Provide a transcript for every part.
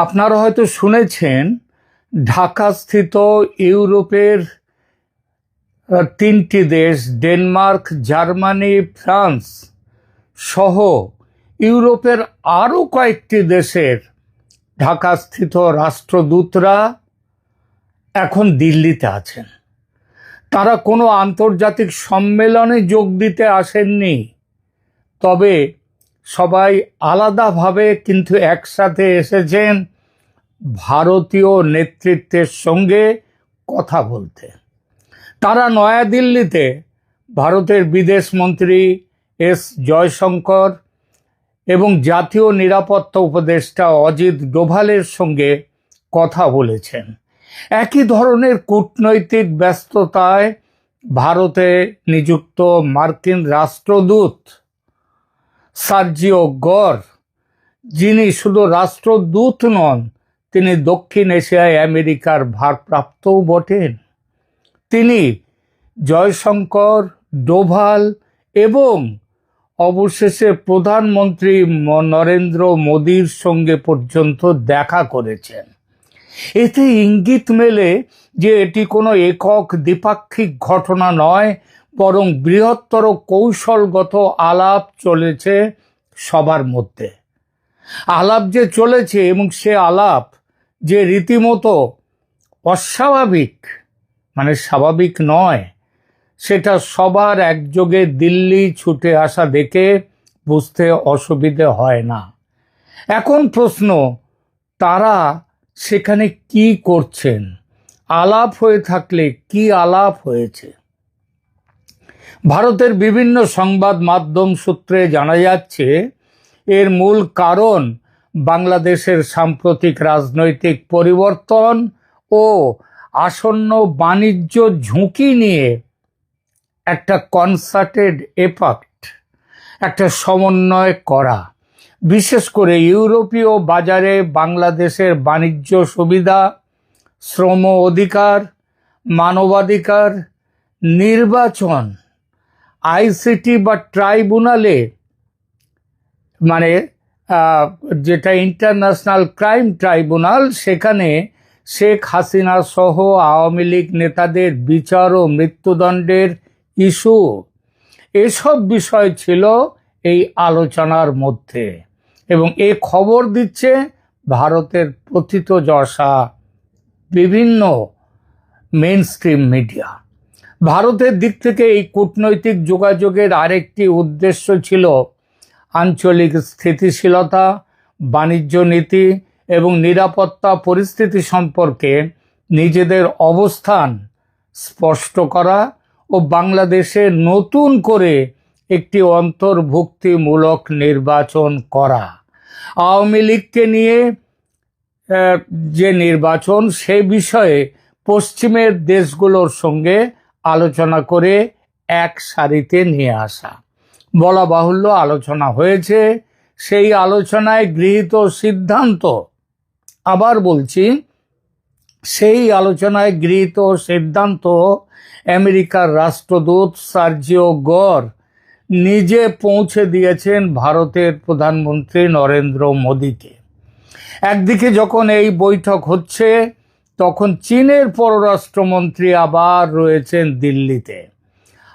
আপনারা হয়তো শুনেছেন ঢাকাস্থিত ইউরোপের তিনটি দেশ ডেনমার্ক, জার্মানি, ফ্রান্স সহ ইউরোপের আরও কয়েকটি দেশের ঢাকাস্থিত রাষ্ট্রদূতরা এখন দিল্লিতে আছেন। তারা কোনো আন্তর্জাতিক সম্মেলনে যোগ দিতে আসেননি, তবে সবাই আলাদাভাবে কিন্তু একসাথে এসেছেন ভারতীয় নেতৃত্বের সঙ্গে কথা বলতে। তারা নয়াদিল্লিতে ভারতের বিদেশমন্ত্রী এস জয়শঙ্কর এবং জাতীয় নিরাপত্তা উপদেষ্টা অজিত ডোভালের সঙ্গে কথা বলেছেন। একই ধরনের কূটনৈতিক ব্যস্ততায় ভারতে নিযুক্ত মার্কিন রাষ্ট্রদূত সার্জিও গর, যিনি শুধু রাষ্ট্রদূত নন, তিনি দক্ষিণ এশিয়ায় আমেরিকার ভারপ্রাপ্তও বটেন। তিনি জয়শঙ্কর, ডোভাল এবং অবশেষে প্রধানমন্ত্রী নরেন্দ্র মোদীর সঙ্গে পর্যন্ত দেখা করেছেন। এতে ইঙ্গিত মেলে যে এটি কোনো একক দ্বিপাক্ষিক ঘটনা নয়, বরং বৃহত্তর কৌশলগত আলাপ চলেছে সবার মধ্যে। আলাপ যে চলেছে এবং সে আলাপ যে রীতিমতো অস্বাভাবিক, মানে স্বাভাবিক নয়, সেটা সবার একযোগে দিল্লি ছুটে আসা দেখে বুঝতে অসুবিধে হয় না। এখন প্রশ্ন, তারা সেখানে কি করছেন? আলাপ হয়ে থাকলে কি আলাপ হয়েছে? ভারতের বিভিন্ন সংবাদ মাধ্যম সূত্রে জানা যাচ্ছে এর মূল কারণ বাংলাদেশের সাম্প্রতিক রাজনৈতিক পরিবর্তন ও আসন্ন বাণিজ্য ঝুঁকি নিয়ে একটা কনসার্টেড এফর্ট, একটা সমন্বয় করা। বিশেষ করে ইউরোপীয় বাজারে বাংলাদেশের বাণিজ্য সুবিধা, শ্রম অধিকার, মানবাধিকার, নির্বাচন, আইসিটি বা ট্রাইব্যুনালে, মানে যেটা ইন্টারন্যাশনাল ক্রাইম ট্রাইব্যুনাল, সেখানে শেখ হাসিনা সহ আওয়ামী লীগ নেতাদের বিচার ও মৃত্যুদণ্ডের ইস্যু, এসব বিষয় ছিল এই আলোচনার মধ্যে। এবং এ খবর দিচ্ছে ভারতের প্রথিতযশা বিভিন্ন মেইনস্ট্রিম মিডিয়া। ভারতের দিক থেকে এই কূটনৈতিক যোগাযোগের আরেকটি উদ্দেশ্য ছিল আঞ্চলিক স্থিতিশীলতা, বাণিজ্য নীতি এবং নিরাপত্তা পরিস্থিতি সম্পর্কে নিজেদের অবস্থান স্পষ্ট করা ও বাংলাদেশে নতুন করে একটি অন্তর্ভুক্তিমূলক নির্বাচন করা। আওয়ামী লীগকে নিয়ে যে নির্বাচন, সে বিষয়ে পশ্চিমের দেশগুলোর সঙ্গে আলোচনা করে এক সারিতে নিয়ে আসা। বলা বাহুল্য আলোচনা হয়েছে। সেই আলোচনায় গৃহীত সিদ্ধান্ত, আবার বলছি, সেই আলোচনায় গৃহীত সিদ্ধান্ত আমেরিকার রাষ্ট্রদূত সার্জিও গর নিজে পৌঁছে দিয়েছেন ভারতের প্রধানমন্ত্রী নরেন্দ্র মোদীকে। একদিকে যখন এই বৈঠক হচ্ছে, তখন চীনের পররাষ্ট্রমন্ত্রী আবার রয়েছেন দিল্লিতে।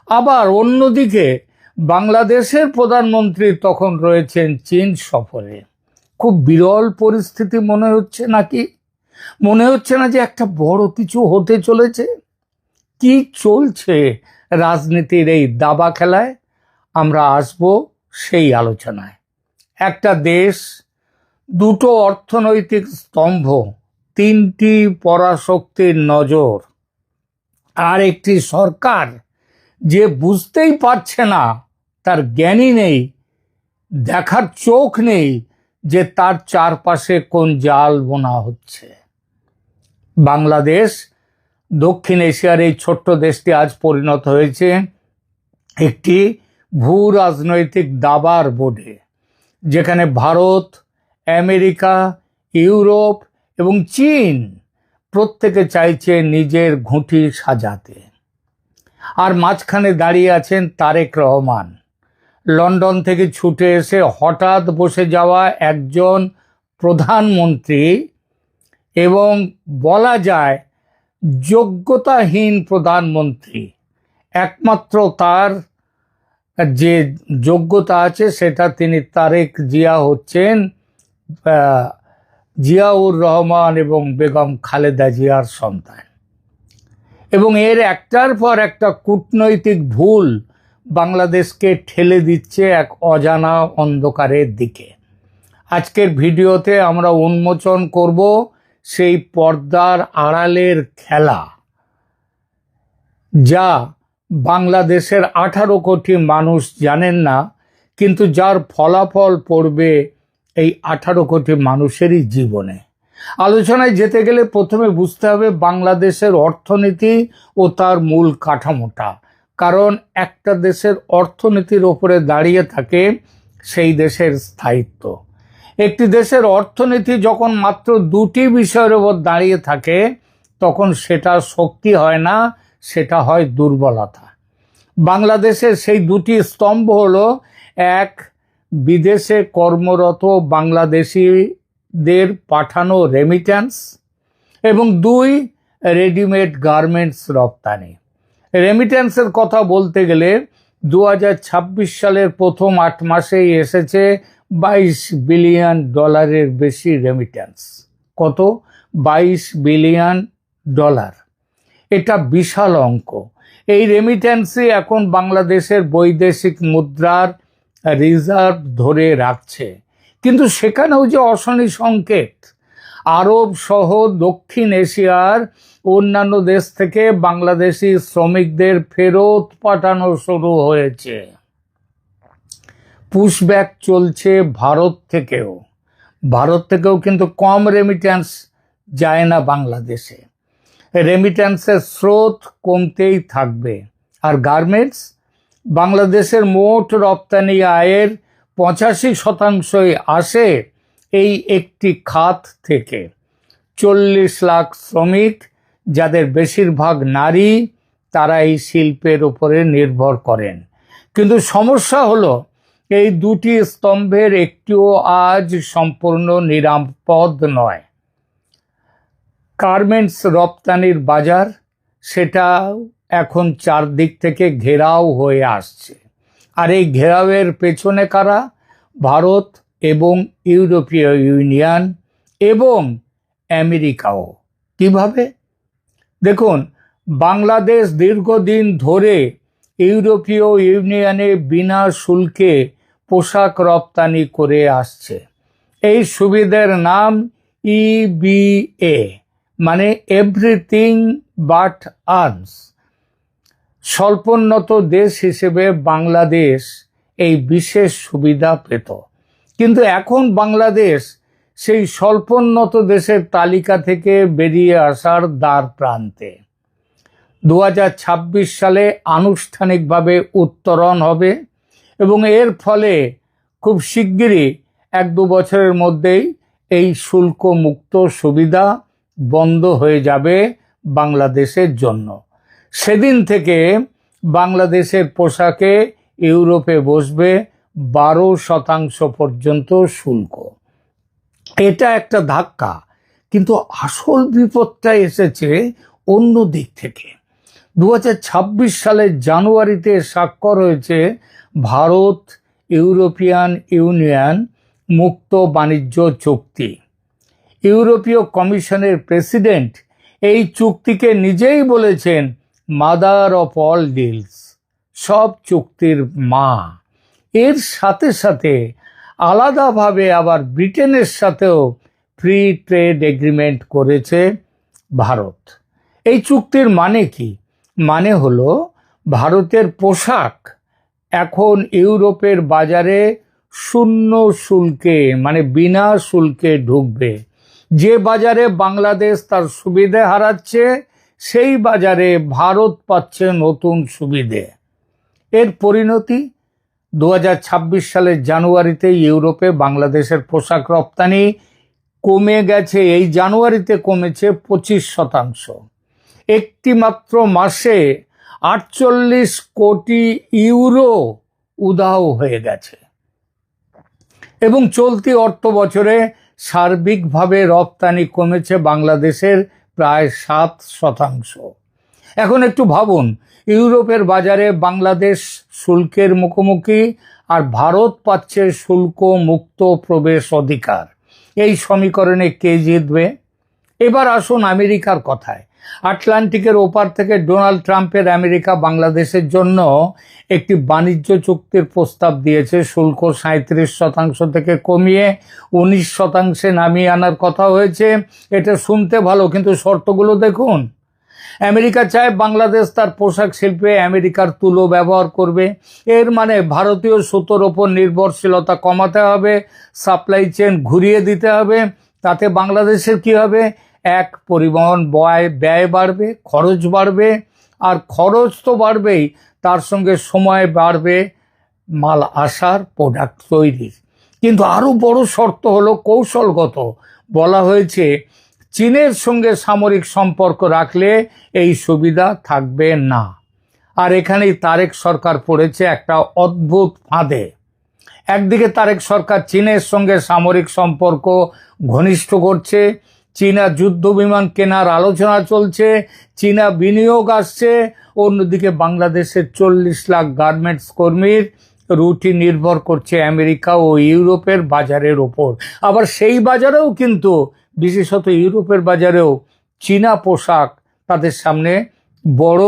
আবার অন্যদিকে বাংলাদেশের প্রধানমন্ত্রী তখন রয়েছেন চীন সফরে। খুব বিরল পরিস্থিতি মনে হচ্ছে নাকি? মনে হচ্ছে না যে একটা বড় কিছু হতে চলেছে? কি চলছে রাজনীতির এই দাবা খেলায়? আমরা আসব সেই আলোচনায়। একটা দেশ, দুটো অর্থনৈতিক স্তম্ভ, তিনটি পরাশক্তির নজর, আর একটি সরকার যে বুঝতেই পারছে না, তার জ্ঞানই নেই, দেখার চোখ নেই যে তার চারপাশে কোন জাল বোনা হচ্ছে। বাংলাদেশ, দক্ষিণ এশিয়ার এই ছোট্ট দেশটি আজ পরিণত হয়েছে একটি ভূ রাজনৈতিক দাবার বোর্ডে, যেখানে ভারত, আমেরিকা, ইউরোপ এবং চীন প্রত্যেকে চাইছে নিজের ঘুঁটি সাজাতে। আর মাঝখানে দাঁড়িয়ে আছেন তারেক রহমান, লন্ডন থেকে ছুটে এসে হঠাৎ বসে যাওয়া একজন প্রধানমন্ত্রী এবং বলা যায় যোগ্যতাহীন প্রধানমন্ত্রী। একমাত্র তার যে যোগ্যতা আছে সেটা তিনি তারেক জিয়া হচ্ছেন জিয়াউর রহমান এবং বেগম খালেদা জিয়ার সন্তান। এবং এর একটার পর একটা কূটনৈতিক ভুল বাংলাদেশকে ঠেলে দিচ্ছে এক অজানা অন্ধকারের দিকে। আজকের ভিডিওতে আমরা উন্মোচন করব সেই পর্দার আড়ালের খেলা, যা বাংলাদেশের 18 কোটি মানুষ জানেন না, কিন্তু যার ফলাফল পড়বে এই 18 কোটি মানুষেরই জীবনে। আলোচনায় যেতে গেলে প্রথমে বুঝতে হবে বাংলাদেশের অর্থনীতি ও তার মূল কাঠামোটা। কারণ একটা দেশের অর্থনীতির ওপরে দাঁড়িয়ে থাকে সেই দেশের স্থায়িত্ব। একটি দেশের অর্থনীতি যখন মাত্র দুটি বিষয়ের ওপর দাঁড়িয়ে থাকে তখন সেটা শক্তি হয় না, সেটা হয় দুর্বলতা। বাংলাদেশের সেই দুটি স্তম্ভ হলো, এক, বিদেশে কর্মরত বাংলাদেশিদের পাঠানো রেমিট্যান্স, এবং দুই, রেডিমেড গার্মেন্টস রপ্তানি। রেমিট্যান্সের কথা বলতে গেলে 2026 সালের প্রথম 8 মাসেই এসেছে $22 বিলিয়ন বেশি রেমিট্যান্স। কত? $22 বিলিয়ন। এটা বিশাল অঙ্ক। এই রেমিট্যান্সই এখন বাংলাদেশের বৈদেশিক মুদ্রার রিজার্ভ ধরে রাখছে। কিন্তু সেখানেও যে অশনি সংকেত। আরব সহ দক্ষিণ এশিয়ার অন্যান্য দেশ থেকে বাংলাদেশি শ্রমিকদের ফেরত পাঠানো শুরু হয়েছে। পুশব্যাক চলছে ভারত থেকেও কিন্তু কম রেমিট্যান্স যায় না বাংলাদেশে। রেমিট্যান্সের স্রোত কমতেই থাকবে। আর গার্মেন্টস, বাংলাদেশের মোট রপ্তানি আয়ের 85% আসে এই একটি খাত থেকে। 40 লাখ শ্রমিক, যাদের বেশিরভাগ নারী, তারা এই শিল্পের উপরে নির্ভর করেন। কিন্তু সমস্যা হলো এই দুটি স্তম্ভের একটিও আজ সম্পূর্ণ নিরাপদ নয়। গার্মেন্টস রপ্তানির বাজার, সেটা এখন চারদিক থেকে ঘেরাও হয়ে আসছে। আর এই ঘেরাওয়ের পেছনে কারা? ভারত এবং ইউরোপীয় ইউনিয়ন এবং আমেরিকাও। কিভাবে? দেখুন, বাংলাদেশ দীর্ঘদিন ধরে ইউরোপীয় ইউনিয়নে বিনা শুল্কে পোশাক রপ্তানি করে আসছে। এই সুবিধার নাম EBA, মানে এভরিথিং বাট আর্মস। স্বল্পোন্নত দেশ হিসেবে বাংলাদেশ এই বিশেষ সুবিধা পেত। কিন্তু এখন বাংলাদেশ সেই স্বল্পোন্নত দেশের তালিকা থেকে বেরিয়ে আসার দ্বার প্রান্তে। 2026 সালে আনুষ্ঠানিকভাবে উত্তরণ হবে এবং এর ফলে খুব শিগগিরই 1-2 বছরের মধ্যেই এই শুল্ক মুক্ত সুবিধা বন্ধ হয়ে যাবে বাংলাদেশের জন্য। সেদিন থেকে বাংলাদেশের পোশাকে ইউরোপে বসবে 12% পর্যন্ত শুল্ক। এটা একটা ধাক্কা, কিন্তু আসল বিপদটা এসেছে অন্য দিক থেকে। 2026 সালের জানুয়ারিতে স্বাক্ষর হয়েছে ভারত ইউরোপিয়ান ইউনিয়ন মুক্ত বাণিজ্য চুক্তি। ইউরোপীয় কমিশনের প্রেসিডেন্ট এই চুক্তিকে নিজেই বলেছেন মাদার অফ অল ডিলস, সব চুক্তির মা। এর সাথে সাথে আলাদাভাবে আবার ব্রিটেনের সাথেও ফ্রি ট্রেড এগ্রিমেন্ট করেছে ভারত। এই চুক্তির মানে কি? মানে হলো ভারতের পোশাক এখন ইউরোপের বাজারে শূন্য শুল্কে, মানে বিনা শুল্কে ঢুকবে। যে বাজারে বাংলাদেশ তার সুবিধে হারাচ্ছে, সেই বাজারে ভারত পাচ্ছে নতুন সুবিধে। এর পরিণতি 2026 সালের জানুয়ারিতে ইউরোপে বাংলাদেশের পোশাক রপ্তানি কমে গেছে। এই জানুয়ারিতে কমেছে 25%। একটি মাত্র মাসে 48 কোটি ইউরো উধাও হয়ে গেছে। এবং চলতি অর্থ বছরে সার্বিকভাবে রপ্তানি কমেছে বাংলাদেশের প্রায় 7%। এখন একটু ভাবুন, ইউরোপের বাজারে বাংলাদেশ শুল্কের মুখোমুখি আর ভারত পাচ্ছে শুল্ক মুক্ত প্রবেশ অধিকার। এই সমীকরণে কে জিতবে? এবার আসুন আমেরিকার কথায়। আটলান্টিকের ওপার থেকে ডোনাল্ড ট্রাম্পের আমেরিকা বাংলাদেশের জন্য একটি বাণিজ্য চুক্তির প্রস্তাব দিয়েছে। শুল্ক 37% থেকে কমিয়ে 19% নামিয়ে আনার কথা হয়েছে। এটা শুনতে ভালো, কিন্তু শর্তগুলো দেখুন। আমেরিকা চায় বাংলাদেশ তার পোশাক শিল্পে আমেরিকার তুলো ব্যবহার করবে। এর মানে ভারতীয় সুতোর ওপর নির্ভরশীলতা কমাতে হবে, সাপ্লাই চেন ঘুরিয়ে দিতে হবে। তাতে বাংলাদেশের কি হবে? এক, পরিবহন ব্যয় বাড়বে, খরচ বাড়বে, আর খরচ তো বাড়বেই, তার সঙ্গে সময় বাড়বে মাল আসার, প্রোডাক্ট তৈরির। কিন্তু আরও বড় শর্ত হলো কৌশলগত। বলা হয়েছে চীনের সঙ্গে সামরিক সম্পর্ক রাখলে এই সুবিধা থাকবে না। আর এখানেই তারেক সরকার পড়েছে একটা অদ্ভুত ফাঁদে। একদিকে তারেক সরকার চীনের সঙ্গে সামরিক সম্পর্ক ঘনিষ্ঠ করছে, চীনা যুদ্ধ বিমান কেনার আলোচনা চলছে, চীনা বিনিয়োগ আসছে। অন্যদিকে বাংলাদেশের 40 লাখ গার্মেন্টস কর্মীর রুটি নির্ভর করছে আমেরিকা ও ইউরোপের বাজারের ওপর। আবার সেই বাজারেও কিন্তু, বিশেষত ইউরোপের বাজারেও, চীনা পোশাক তাদের সামনে বড়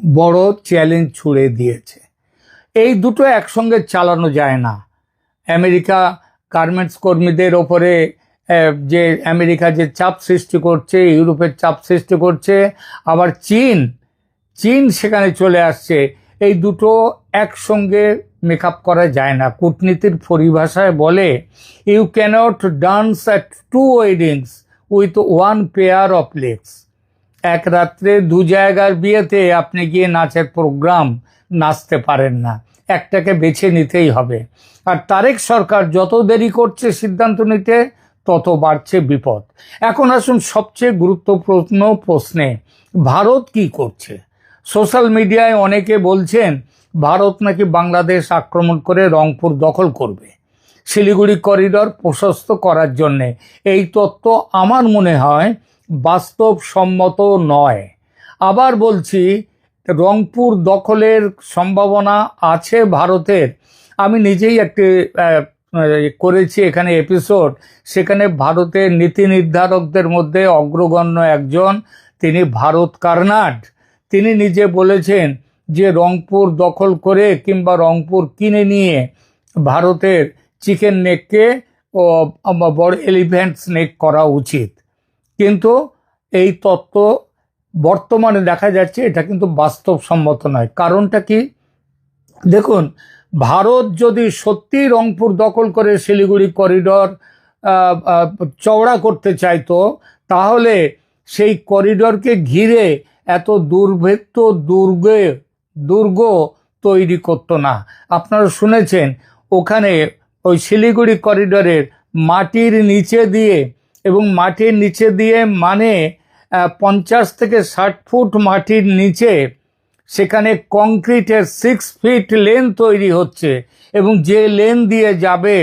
বড় চ্যালেঞ্জ ছুড়ে দিয়েছে। এই দুটো একসঙ্গে চালানো যায় না। আমেরিকা গার্মেন্টস কর্মীদের ওপরে যে আমেরিকা যে চাপ সৃষ্টি করছে, ইউরোপের চাপ সৃষ্টি করছে, আবার চীন সেখানে চলে আসছে। এই দুটো একসঙ্গে মেকআপ করা যায় না। কূটনীতির পরিভাষায় বলে, you can't dance at two weddings with one pair of legs. এক রাত্রে দু জায়গার বিয়েতে আপনি গিয়ে নাচের প্রোগ্রাম নাচতে পারেন না, একটাকে বেছে নিতেই হবে। আর তারেক সরকার যত দেরি করছে সিদ্ধান্ত নিতে, তত বাড়ছে বিপদ। এখন আসুন সবচেয়ে গুরুত্বপূর্ণ প্রশ্নে, ভারত কি করছে? সোশ্যাল মিডিয়ায় অনেকে বলছেন ভারত নাকি বাংলাদেশ আক্রমণ করে রংপুর দখল করবে, শিলিগুড়ি করিডর প্রশস্ত করার জন্যে। এই তত্ত্ব আমার মনে হয় বাস্তবসম্মত নয়। আবার বলছি, রংপুর দখলের সম্ভাবনা আছে ভারতের। আমি নিজেই একটি করেছি এখানে এপিসোড, সেখানে ভারতের নীতি নির্ধারকদের মধ্যে অগ্রগণ্য একজন, তিনি ভারত কার্নাড। তিনি নিজে বলেছেন যে রংপুর দখল করে কিংবা রংপুর কিনে নিয়ে ভারতের চিকেন নেককে ও বড় এলিফ্যান্ট স্নেক করা উচিত। কিন্তু এই তত্ত্ব বর্তমানে দেখা যাচ্ছে এটা কিন্তু বাস্তবসম্মত নয়। কারণটা কি? দেখুন, ভারত যদি সত্যি রংপুর দখল করে শিলিগুড়ি করিডর চওড়া করতে চাইতো, তাহলে সেই করিডরকে ঘিরে এত দুর্ভেদ্য দুর্গ তৈরি করতো না। আপনারা শুনেছেন ওখানে ওই শিলিগুড়ি করিডরের মাটির নিচে দিয়ে, এবং মাটির নিচে দিয়ে মানে 50 থেকে 60 ফুট মাটির নিচে সেখানে কংক্রিটের 6 ফিট লেন তৈরি হচ্ছে, এবং যে লেন দিয়ে যাবে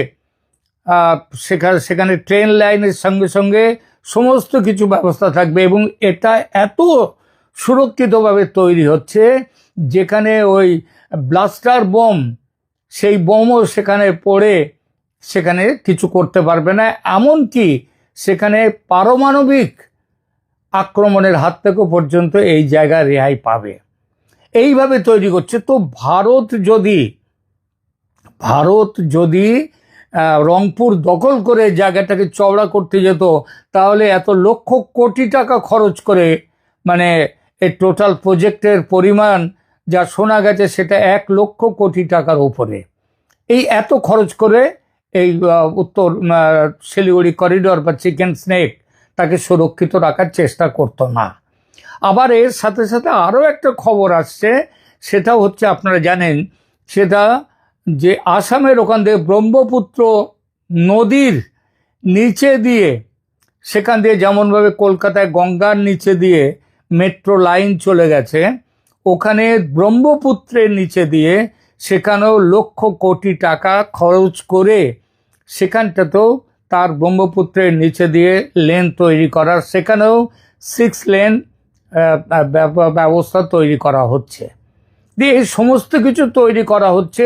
সেখানে ট্রেন লাইনের সঙ্গে সঙ্গে সমস্ত কিছু ব্যবস্থা থাকবে। এবং এটা এত সুরক্ষিতভাবে তৈরি হচ্ছে যেখানে ওই ব্লাস্টার বোম, সেই বোমও সেখানে পড়ে সেখানে কিছু করতে পারবে না। এমনকি সেখানে পারমাণবিক আক্রমণের হাত থেকে পর্যন্ত এই জায়গা রেহাই পাবে। এইভাবে তৈরি করছে। তো ভারত যদি রংপুর দখল করে জায়গাটাকে চওড়া করতে যেত, তাহলে এত লক্ষ কোটি টাকা খরচ করে, মানে এই টোটাল প্রজেক্টের পরিমাণ যা শোনা গেছে সেটা 1 লক্ষ কোটি টাকার উপরে, এই এত খরচ করে এই উত্তর শিলিগুড়ি করিডর বা চিকেন স্নেক তাকে সুরক্ষিত রাখার চেষ্টা করতো না। আবার এর সাথে সাথে আরও একটা খবর আসছে, সেটা হচ্ছে আপনারা জানেন, সেটা যে আসামের ওখান থেকে ব্রহ্মপুত্র নদীর নিচে দিয়ে, সেখান দিয়ে যেমনভাবে কলকাতায় গঙ্গার নিচে দিয়ে মেট্রো লাইন চলে গেছে, ওখানে ব্রহ্মপুত্রের নিচে দিয়ে সেখানেও লক্ষ কোটি টাকা খরচ করে সেখানটাতেও তার ব্রহ্মপুত্রের নিচে দিয়ে লেন তৈরি করার, সেখানেও 6 লেন ব্যবস্থা তৈরি করা হচ্ছে। দিয়ে এই সমস্ত কিছু তৈরি করা হচ্ছে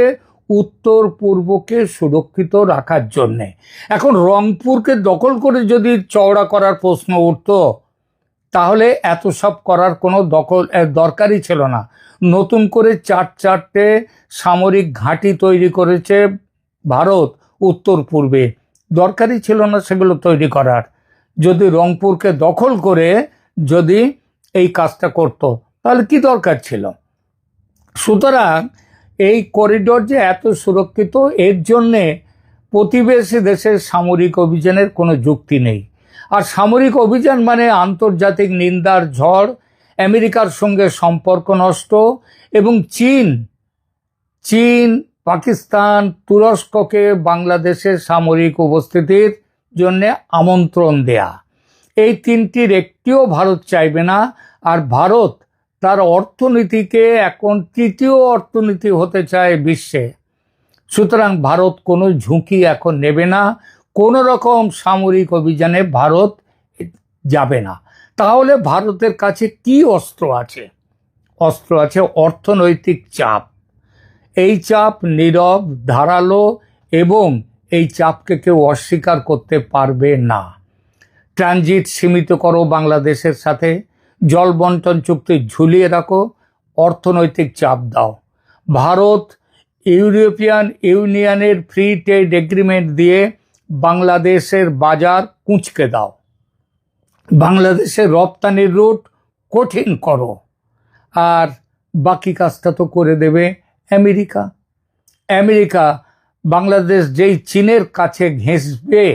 উত্তর পূর্বকে সুরক্ষিত রাখার জন্যে। এখন রংপুরকে দখল করে যদি চওড়া করার প্রশ্ন উঠত, তাহলে এত সব করার কোনো দরকারই ছিল না। নতুন করে 4-4টে সামরিক ঘাঁটি তৈরি করেছে ভারত উত্তর পূর্বে, দরকারই ছিল না সেগুলো তৈরি করার। যদি রংপুরকে দখল করে যদি এই কাজটা করত, তাহলে কি দরকার ছিল? সুতরাং এই করিডোর যে এত সুরক্ষিত, এর জন্যে প্রতিবেশী দেশের সামরিক অভিযানের কোনো যুক্তি নেই। আর সামরিক অভিযান মানে আন্তর্জাতিক নিন্দার ঝড়, আমেরিকার সঙ্গে সম্পর্ক নষ্ট, এবং চীন, পাকিস্তান, তুরস্ককে বাংলাদেশের সামরিক উপস্থিতির জন্য আমন্ত্রণ দেয়া। এই তিনটির একটিও ভারত চাইবে না। আর ভারত তার অর্থনীতিকে এখন তৃতীয় অর্থনীতি হতে চায় বিশ্বে। সুতরাং ভারত কোনো ঝুঁকি এখন নেবে না, কোনো রকম সামরিক অভিযানে ভারত যাবে না। তাহলে ভারতের কাছে কি অস্ত্র আছে? অস্ত্র আছে অর্থনৈতিক চাপ। এই চাপ নীরব, ধারালো, এবং এই চাপকে কেউ অস্বীকার করতে পারবে না। ট্রানজিট সীমিত করো বাংলাদেশের সাথে, জল বন্টন চুক্তি ঝুলিয়ে রাখো, অর্থনৈতিক চাপ দাও। ভারত ইউরোপিয়ান ইউনিয়নের ফ্রি ট্রেড এগ্রিমেন্ট দিয়ে বাংলাদেশের বাজার কুঁচকে দাও, বাংলাদেশের রপ্তানির রুট কঠিন করো। আর বাকি কাজটা তো করে দেবে আমেরিকা। বাংলাদেশ যেই চীনের কাছে ঘেঁষবে,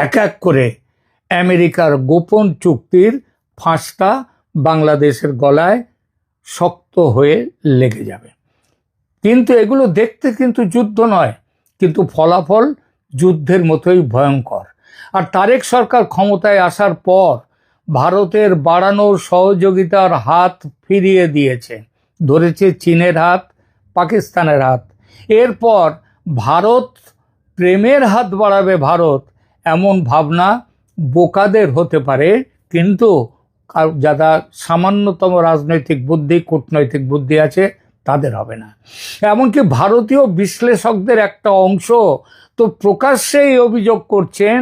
এক এক করে আমেরিকার গোপন চুক্তির ফাঁসটা বাংলাদেশের গলায় শক্ত হয়ে লেগে যাবে। কিন্তু এগুলো দেখতে কিন্তু যুদ্ধ নয়, কিন্তু ফলাফল যুদ্ধের মতোই ভয়ঙ্কর। আর তারেক সরকার ক্ষমতায় আসার পর ভারতের বাড়ানোর সহযোগিতার হাত ফিরিয়ে দিয়েছে, ধরেছে চীনের হাত, পাকিস্তানের হাত। এরপর ভারত প্রেমের হাত বাড়াবে ভারত, এমন ভাবনা বোকাদের হতে পারে, কিন্তু যারা সামান্যতম রাজনৈতিক বুদ্ধি, কূটনৈতিক বুদ্ধি আছে, তাদের হবে না। এমনকি ভারতীয় বিশ্লেষকদের একটা অংশ তো প্রকাশ্যেই অভিযোগ করছেন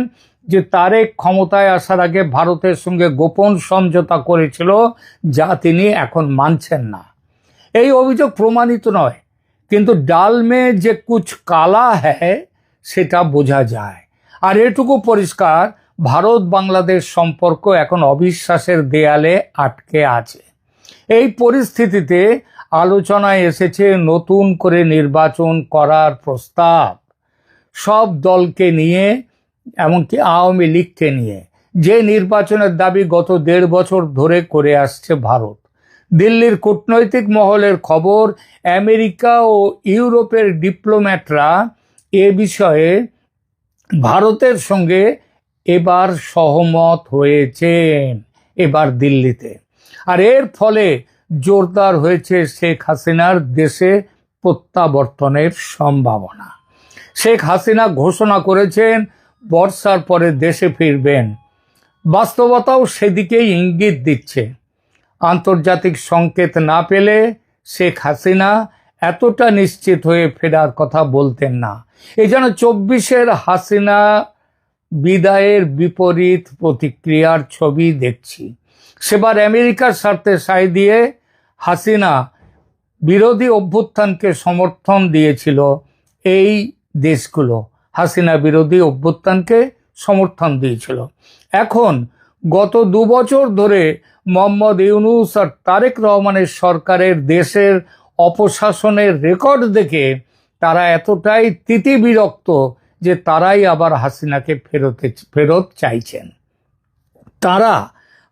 যে তারেক ক্ষমতায় আসার আগে ভারতের সঙ্গে গোপন সমঝোতা করেছিল, যা তিনি এখন মানছেন না। এই অভিযোগ প্রমাণিত নয়, কিন্তু ডাল মে যে কুছ কালা হ্যায় সেটা বোঝা যায়। আর এটুকু পরিষ্কার, ভারত বাংলাদেশ সম্পর্ক এখন অবিশ্বাসের দেয়ালে আটকে আছে। এই পরিস্থিতিতে আলোচনায় এসেছে নতুন করে নির্বাচন করার প্রস্তাব, সব দলকে নিয়ে, এমনকি আওয়ামী লীগকে নিয়ে, যে নির্বাচনের দাবি গত 1.5 বছর ধরে করে আসছে ভারত। দিল্লির কূটনৈতিক মহলের খবর, আমেরিকা ও ইউরোপের ডিপ্লোম্যাটরা এ বিষয়ে ভারতের সঙ্গে এবার সহমত হয়েছেন, এবার দিল্লিতে। আর এর ফলে জোরদার হয়েছে শেখ হাসিনার দেশে প্রত্যাবর্তনের সম্ভাবনা। শেখ হাসিনা ঘোষণা করেছেন বর্ষার পরে দেশে ফিরবেন। বাস্তবতাও সেদিকেই ইঙ্গিত দিচ্ছে। আন্তর্জাতিক সংকেত না পেলে শেখ হাসিনা এতটা নিশ্চিত হয়ে ফেরার কথা বলতেন না। এই যেন 24-এর হাসিনা বিদায়ের বিপরীত প্রতিক্রিয়ার ছবি দেখছি। সেবার আমেরিকার স্বার্থে সায় দিয়ে হাসিনা বিরোধী অভ্যুত্থানকে সমর্থন দিয়েছিল। এই দেশগুলো হাসিনা বিরোধী অভ্যুত্থানকে সমর্থন দিয়েছিল। এখন গত 2 বছর ধরে মোহাম্মদ ইউনূস আর তারেক রহমানের সরকারের দেশের অপশাসনের রেকর্ড দেখে তারা এতটাই তিতিবিরক্ত যে তারাই আবার হাসিনাকে ফেরত চাইছেন। তারা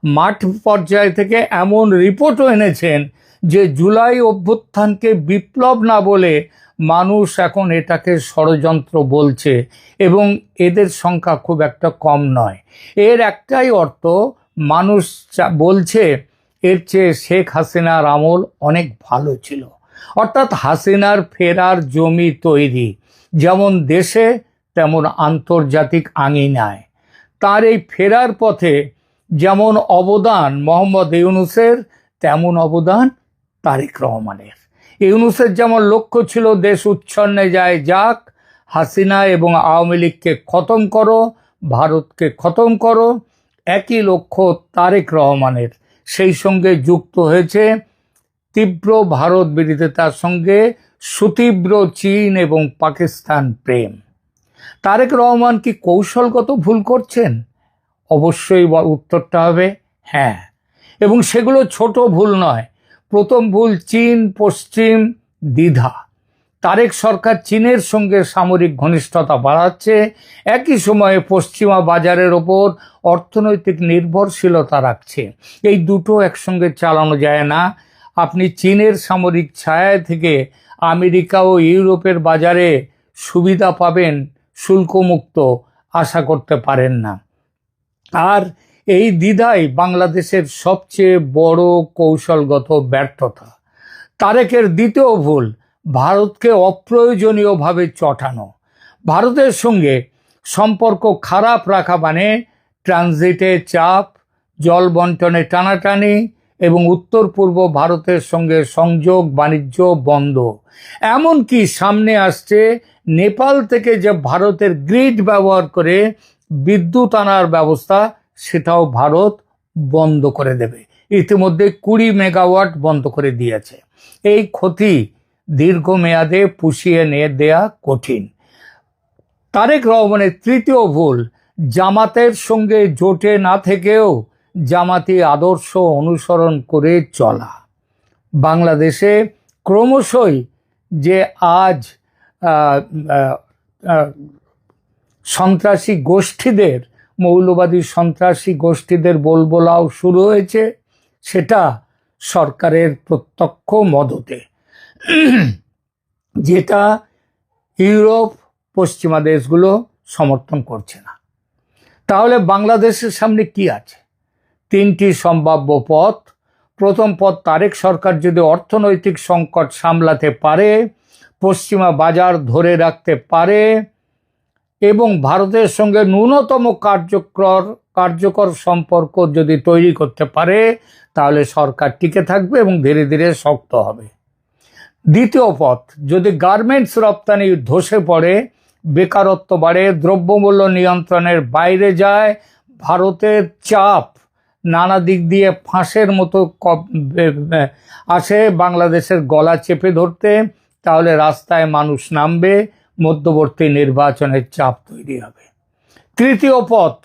মাঠ পর্যায় থেকে এমন রিপোর্টও এনেছেন যে জুলাই অভ্যুত্থানকে বিপ্লব না বলে মানুষ এখন এটাকে ষড়যন্ত্র বলছে, এবং এদের সংখ্যা খুব একটা কম নয়। এর একটাই অর্থ, মানুষ বলছে এর চেয়ে শেখ হাসিনার আমল অনেক ভালো ছিল। অর্থাৎ হাসিনার ফেরার জমি তৈরি, যেমন দেশে তেমন আন্তর্জাতিক আঙিনায়। তার এই ফেরার পথে যেমন অবদান মোহাম্মদ ইউনূসের, তেমন অবদান তারেক রহমানের। ইউনূসের যেমন লক্ষ্য ছিল দেশ উচ্ছন্নে যায় যাক, হাসিনা এবং আওয়ামী লীগকে খতম করো, ভারতকে খতম করো, একই লক্ষ্য তারেক রহমানের। সেই সঙ্গে যুক্ত হয়েছে তীব্র ভারত বিরোধিতার সঙ্গে সুতীব্র চীন এবং পাকিস্তান প্রেম। তারেক রহমান কি কৌশলগত ভুল করছেন? অবশ্যই উত্তরটা হবে হ্যাঁ, এবং সেগুলো ছোট ভুল নয়। প্রথম ভুল চীন পশ্চিম দ্বিধা। তারেক সরকার চীনের সঙ্গে সামরিক ঘনিষ্ঠতা বাড়াচ্ছে, একই সময়ে পশ্চিমা বাজারের ওপর অর্থনৈতিক নির্ভরশীলতা রাখছে। এই দুটো একসঙ্গে চালানো যায় না। আপনি চীনের সামরিক ছায়া থেকে আমেরিকা ও ইউরোপের বাজারে সুবিধা পাবেন শুল্কমুক্ত আশা করতে পারেন না। আর এই দ্বিধাই বাংলাদেশের সবচেয়ে বড় কৌশলগত ব্যর্থতা। তারেকের দ্বিতীয় ভুল ভারতকে অপ্রয়োজনীয়ভাবে চটানো। ভারতের সঙ্গে সম্পর্ক খারাপ রাখা মানে ট্রানজিটে চাপ, জল বন্টনে টানাটানি এবং উত্তর পূর্ব ভারতের সঙ্গে সংযোগ বাণিজ্য বন্ধ। এমনকি সামনে আসছে নেপাল থেকে যে ভারতের গ্রিড ব্যবহার করে বিদ্যুৎ আনার ব্যবস্থা, সেটাও ভারত বন্ধ করে দেবে। ইতিমধ্যে 20 মেগাওয়াট বন্ধ করে দিয়েছে। এই ক্ষতি দীর্ঘমেয়াদে পুষিয়ে নিয়ে দেয়া কঠিন। তারেক রহমানের তৃতীয় ভুল জামাতের সঙ্গে জোটে না থেকেও জামাতি আদর্শ অনুসরণ করে চলা। বাংলাদেশে ক্রমশই যে আজ সন্ত্রাসী গোষ্ঠীদের, মৌলবাদী সন্ত্রাসী গোষ্ঠীদের বলবলাও শুরু হয়েছে, সেটা সরকারের প্রত্যক্ষ মদতে, যেটা ইউরোপ পশ্চিমা দেশগুলো সমর্থন করছে না। তাহলে বাংলাদেশের সামনে কি আছে? 3টি সম্ভাব্য পথ। প্রথম পথ, তারেক সরকার যদি অর্থনৈতিক সংকট সামলাতে পারে, পশ্চিমা বাজার ধরে রাখতে পারে এবং ভারতের সঙ্গে ন্যূনতম কার্যকর সম্পর্ক যদি তৈরি করতে পারে, তাহলে সরকার টিকে থাকবে এবং ধীরে ধীরে শক্ত হবে। দ্বিতীয় পথ, যদি গার্মেন্টস রপ্তানি ধসে পড়ে, বেকারত্ব বাড়ে, দ্রব্যমূল্য নিয়ন্ত্রণের বাইরে যায়, ভারতের চাপ নানা দিক দিয়ে ফাঁসের মতো আসে বাংলাদেশের গলা চেপে ধরতে, তাহলে রাস্তায় মানুষ নামবে, মধ্যবর্তী নির্বাচনের চাপ তৈরি হবে। তৃতীয় পথ,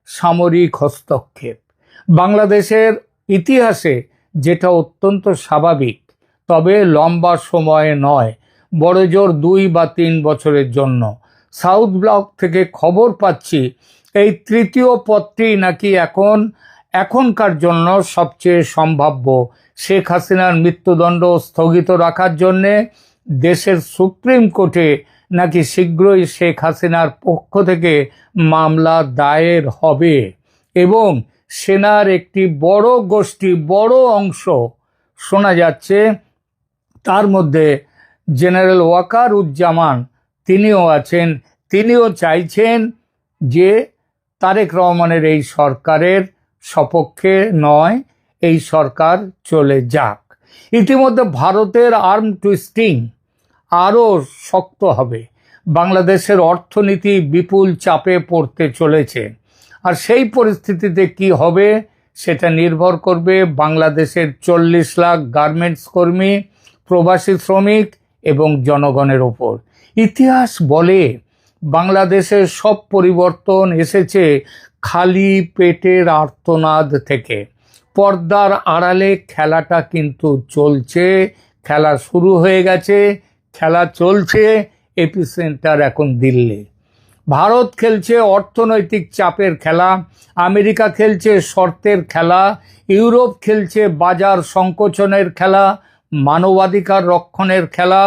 সামরিক হস্তক্ষেপ। বাংলাদেশের ইতিহাসে যেটা অত্যন্ত স্বাভাবিক, তবে লম্বা সময় নয়, বড়জোর 2 বা 3 বছরের জন্য। সাউথ ব্লক থেকে খবর পাচ্ছি এই তৃতীয় পথটি নাকি এখনকার জন্য সবচেয়ে সম্ভাব্য। শেখ হাসিনার মৃত্যুদণ্ড স্থগিত রাখার জন্যে দেশের সুপ্রিম কোর্টে নাকি শীঘ্রই শেখ হাসিনার পক্ষ থেকে মামলা দায়ের হবে এবং সেনার একটি বড় গোষ্ঠী, বড় অংশ শোনা যাচ্ছে, তার মধ্যে জেনারেল ওয়াকারুজ্জামান তিনিও আছেন, তিনিও চাইছেন যে তারেক রহমানের এই সরকারের সপক্ষে নয়, এই সরকার চলে যাক। ইতিমধ্যে ভারতের আর্ম টুইস্টিং আরও শক্ত হবে। বাংলাদেশের অর্থনীতি বিপুল চাপে পড়তে চলেছে, আর সেই পরিস্থিতিতে কি হবে সেটা নির্ভর করবে বাংলাদেশের 40 লাখ গার্মেন্টস কর্মী, প্রবাসী শ্রমিক এবং জনগণের ওপর। ইতিহাস বলে বাংলাদেশের সব পরিবর্তন এসেছে খালি পেটের আর্তনাদ থেকে। পর্দার আড়ালে খেলাটা কিন্তু চলছে, খেলা শুরু হয়ে গেছে, খেলা চলছে। এপিসেন্টার এখন দিল্লি। ভারত খেলছে অর্থনৈতিক চাপের খেলা, আমেরিকা খেলছে শর্তের খেলা, ইউরোপ খেলছে বাজার সংকোচনের খেলা, মানবাধিকার রক্ষণের খেলা,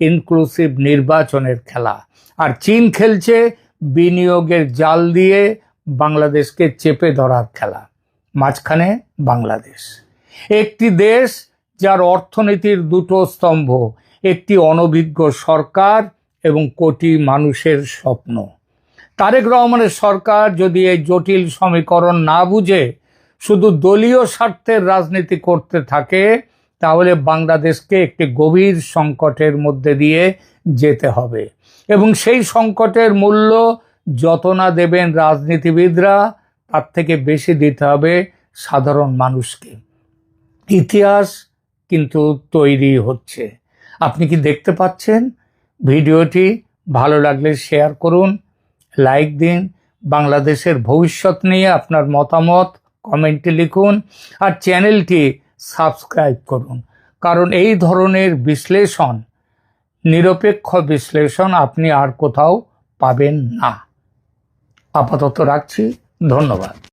ইনক্লুসিভ নির্বাচনের খেলা। আর চীন খেলছে বিনিয়োগের জাল দিয়ে বাংলাদেশকে চেপে ধরার খেলা। মাঝখানে বাংলাদেশ, একটি দেশ যার অর্থনীতির 2টো স্তম্ভ, একটি অনভিজ্ঞ সরকার এবং কোটি মানুষের স্বপ্ন। তারেক রহমানের সরকার যদি এই জটিল সমীকরণ না বুঝে শুধু দলীয় স্বার্থের রাজনীতি করতে থাকে, তাহলে বাংলাদেশকে একটি গভীর সংকটের মধ্যে দিয়ে যেতে হবে, এবং সেই সংকটের মূল্য যত না দেবেন রাজনীতিবিদরা, তার থেকে বেশি দিতে হবে সাধারণ মানুষকে। ইতিহাস কিন্তু তৈরি হচ্ছে, আপনি কি দেখতে পাচ্ছেন? ভিডিওটি ভালো লাগলে শেয়ার করুন, লাইক দিন, বাংলাদেশের ভবিষ্যৎ নিয়ে আপনার মতামত কমেন্টে লিখুন, আর চ্যানেলটি সাবস্ক্রাইব করুন, কারণ এই ধরনের বিশ্লেষণ, নিরপেক্ষ বিশ্লেষণ আপনি আর কোথাও পাবেন না। আপাতত রাখছি, ধন্যবাদ।